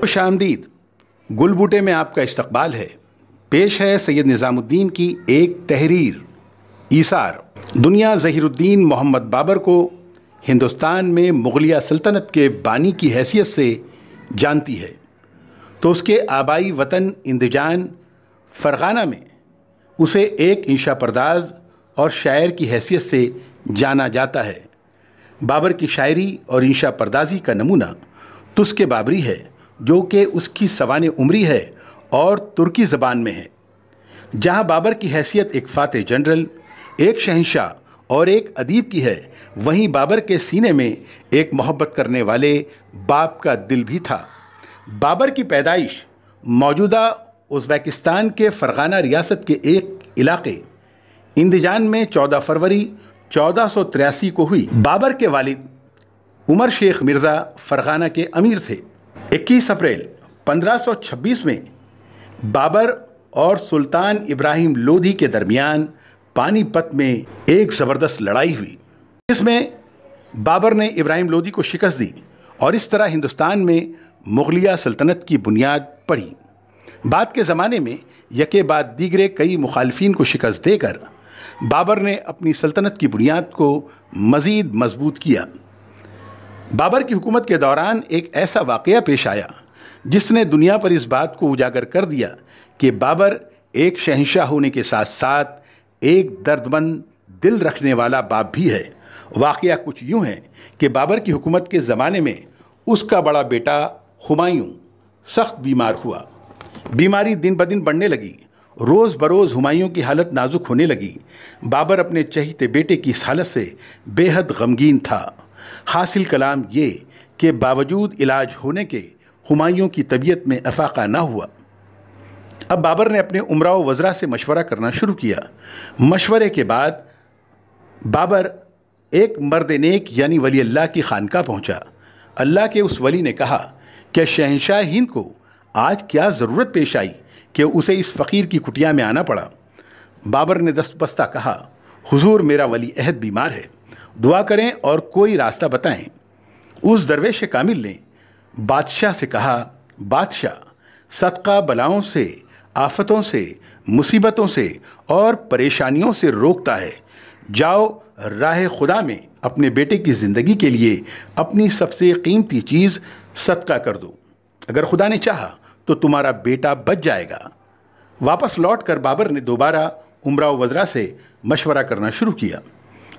خوش آمدید۔ گل بوٹے میں آپ کا استقبال ہے۔ پیش ہے سید نظام الدین کی ایک تحریر، ایثار۔ دنیا ظہیر الدین محمد بابر کو ہندوستان میں مغلیہ سلطنت کے بانی کی حیثیت سے جانتی ہے، تو اس کے آبائی وطن اندیجان فرغانہ میں اسے ایک انشا پرداز اور شاعر کی حیثیت سے جانا جاتا ہے۔ بابر کی شاعری اور انشا پردازی کا نمونہ تسک بابری ہے، جو کہ اس کی سوانح عمری ہے اور ترکی زبان میں ہے۔ جہاں بابر کی حیثیت ایک فاتح جنرل، ایک شہنشاہ اور ایک ادیب کی ہے، وہیں بابر کے سینے میں ایک محبت کرنے والے باپ کا دل بھی تھا۔ بابر کی پیدائش موجودہ ازبکستان کے فرغانہ ریاست کے ایک علاقے اندیجان میں 14 فروری 1483 کو ہوئی۔ بابر کے والد عمر شیخ مرزا فرغانہ کے امیر تھے۔ 21 اپریل 1526 میں بابر اور سلطان ابراہیم لودھی کے درمیان پانی پت میں ایک زبردست لڑائی ہوئی، جس میں بابر نے ابراہیم لودھی کو شکست دی اور اس طرح ہندوستان میں مغلیہ سلطنت کی بنیاد پڑی۔ بعد کے زمانے میں یکے بعد دیگرے کئی مخالفین کو شکست دے کر بابر نے اپنی سلطنت کی بنیاد کو مزید مضبوط کیا۔ بابر کی حکومت کے دوران ایک ایسا واقعہ پیش آیا جس نے دنیا پر اس بات کو اجاگر کر دیا کہ بابر ایک شہنشاہ ہونے کے ساتھ ساتھ ایک دردمند دل رکھنے والا باپ بھی ہے۔ واقعہ کچھ یوں ہے کہ بابر کی حکومت کے زمانے میں اس کا بڑا بیٹا ہمایوں سخت بیمار ہوا۔ بیماری دن بدن بڑھنے لگی۔ روز بروز ہمایوں کی حالت نازک ہونے لگی۔ بابر اپنے چہیتے بیٹے کی اس حالت سے بے حد غمگین تھا۔ حاصل کلام یہ کہ باوجود علاج ہونے کے ہمایوں کی طبیعت میں افاقہ نہ ہوا۔ اب بابر نے اپنے امراء و وزراء سے مشورہ کرنا شروع کیا۔ مشورے کے بعد بابر ایک مرد نیک یعنی ولی اللہ کی خانقاہ پہنچا۔ اللہ کے اس ولی نے کہا کہ شہنشاہ ہند کو آج کیا ضرورت پیش آئی کہ اسے اس فقیر کی کٹیا میں آنا پڑا۔ بابر نے دست بستہ کہا، حضور میرا ولی عہد بیمار ہے، دعا کریں اور کوئی راستہ بتائیں۔ اس درویش کامل نے بادشاہ سے کہا، بادشاہ صدقہ بلاؤں سے، آفتوں سے، مصیبتوں سے اور پریشانیوں سے روکتا ہے۔ جاؤ راہ خدا میں اپنے بیٹے کی زندگی کے لیے اپنی سب سے قیمتی چیز صدقہ کر دو۔ اگر خدا نے چاہا تو تمہارا بیٹا بچ جائے گا۔ واپس لوٹ کر بابر نے دوبارہ امراء و وزراء سے مشورہ کرنا شروع کیا۔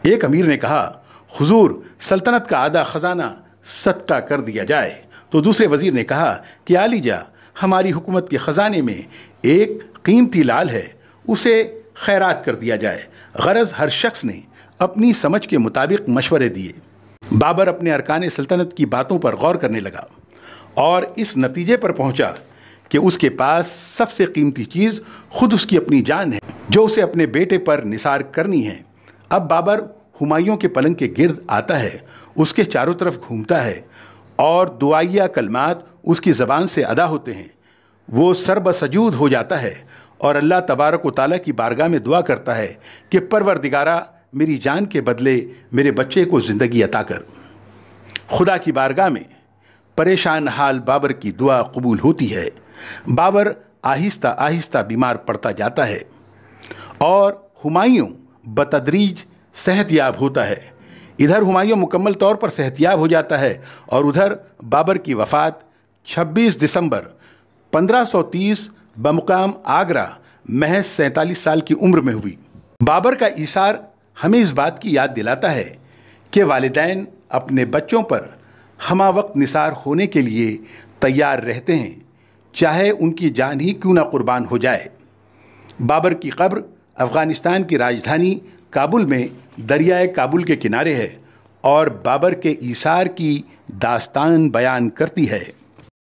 ایک امیر نے کہا، حضور سلطنت کا آدھا خزانہ صدقہ کر دیا جائے۔ تو دوسرے وزیر نے کہا کہ عالی جاں ہماری حکومت کے خزانے میں ایک قیمتی لال ہے، اسے خیرات کر دیا جائے۔ غرض ہر شخص نے اپنی سمجھ کے مطابق مشورے دیے۔ بابر اپنے ارکان سلطنت کی باتوں پر غور کرنے لگا اور اس نتیجے پر پہنچا کہ اس کے پاس سب سے قیمتی چیز خود اس کی اپنی جان ہے، جو اسے اپنے بیٹے پر نثار کرنی ہے۔ اب بابر ہمایوں کے پلنگ کے گرد آتا ہے، اس کے چاروں طرف گھومتا ہے اور دعائیہ کلمات اس کی زبان سے ادا ہوتے ہیں۔ وہ سربسجود ہو جاتا ہے اور اللہ تبارک و تعالیٰ کی بارگاہ میں دعا کرتا ہے کہ پروردگارا میری جان کے بدلے میرے بچے کو زندگی عطا کر۔ خدا کی بارگاہ میں پریشان حال بابر کی دعا قبول ہوتی ہے۔ بابر آہستہ آہستہ بیمار پڑتا جاتا ہے اور ہمایوں بتدریج صحت یاب ہوتا ہے۔ ادھر ہمایوں مکمل طور پر صحت یاب ہو جاتا ہے اور ادھر بابر کی وفات 26 دسمبر 1530 بمقام آگرہ محض 47 سال کی عمر میں ہوئی۔ بابر کا ایثار ہمیں اس بات کی یاد دلاتا ہے کہ والدین اپنے بچوں پر ہمہ وقت نثار ہونے کے لیے تیار رہتے ہیں، چاہے ان کی جان ہی کیوں نہ قربان ہو جائے۔ بابر کی قبر افغانستان کی راجدھانی کابل میں دریائے کابل کے کنارے ہے اور بابر کے ایثار کی داستان بیان کرتی ہے۔